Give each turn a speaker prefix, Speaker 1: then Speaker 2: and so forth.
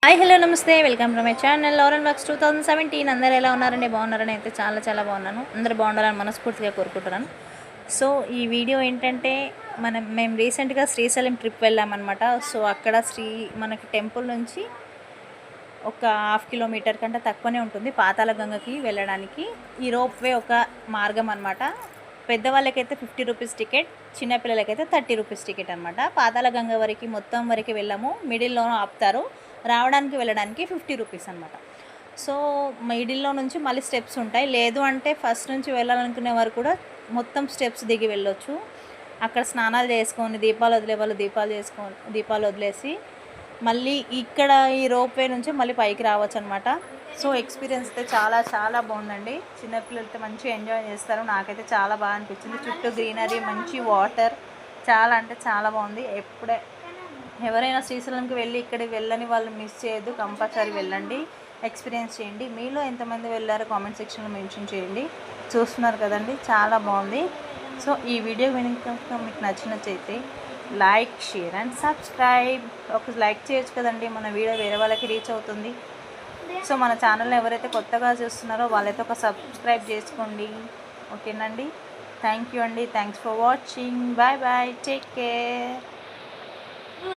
Speaker 1: Hi hello నమస్తే welcome to my channel Lauren vlogs 2017. అందరూ ఎలా ఉన్నారండి? బాగున్నారని అయితే చాలా బాగున్నాను. అందరూ బాగుండాలని మనస్ఫూర్తిగా కోరుకుంటున్నాను. సో ఈ వీడియో ఏంటంటే మేము రీసెంట్గా శ్రీశైలం ట్రిప్ వెళ్ళామన్నమాట. సో అక్కడ మనకి టెంపుల్ నుంచి ఒక ½ కిలోమీటర్ కంటే తక్కువనే ఉంటుంది పాతాళ గంగకి వెళ్ళడానికి. ఈ రోప్ వే ఒక మార్గం అనమాట. పెద్దవాళ్ళకైతే 50 రూపీస్ టికెట్, చిన్నపిల్లలకైతే 30 రూపీస్ టికెట్ అనమాట. పాతాళ గంగ వరకు మొత్తం వరకు వెళ్ళాము. మిడిల్లోనూ ఆపుతారు. రావడానికి వెళ్ళడానికి 50 రూపీస్ అనమాట. సో మిడిల్లో నుంచి మళ్ళీ స్టెప్స్ ఉంటాయి. లేదు అంటే ఫస్ట్ నుంచి వెళ్ళాలనుకునే వారు కూడా మొత్తం స్టెప్స్ దిగి వెళ్ళొచ్చు. అక్కడ స్నానాలు చేసుకొని దీపాలు వదిలే వాళ్ళు దీపాలు వదిలేసి మళ్ళీ ఇక్కడ ఈ రోప్వే నుంచి మళ్ళీ పైకి రావచ్చు అనమాట. సో ఎక్స్పీరియన్స్ అయితే చాలా బాగుందండి. చిన్నపిల్లలతో మంచిగా ఎంజాయ్ చేస్తారు. నాకైతే చాలా బాగా అనిపించింది. చుట్టూ గ్రీనరీ, మంచి వాటర్, చాలా అంటే చాలా బాగుంది. ఎవరైనా శ్రీశైలంకి వెళ్ళి ఇక్కడికి వెళ్ళని వాళ్ళు మిస్ చేయొద్దు, కంపల్సరీ వెళ్ళండి, ఎక్స్పీరియన్స్ చేయండి. మీలో ఎంతమంది వెళ్ళారో కామెంట్ సెక్షన్లో మెన్షన్ చేయండి. చూస్తున్నారు కదండి, చాలా బాగుంది. సో ఈ వీడియో కనుక మీకు నచ్చినట్టయితే లైక్, షేర్ అండ్ సబ్స్క్రైబ్. ఒక లైక్ చేయొచ్చు కదండి, మన వీడియో వేరే వాళ్ళకి రీచ్ అవుతుంది. సో మన ఛానల్ని ఎవరైతే కొత్తగా చూస్తున్నారో వాళ్ళైతే ఒక సబ్స్క్రైబ్ చేసుకోండి. ఓకేనండి, థ్యాంక్ యూ అండి. Thanks for watching. Bye bye, take care.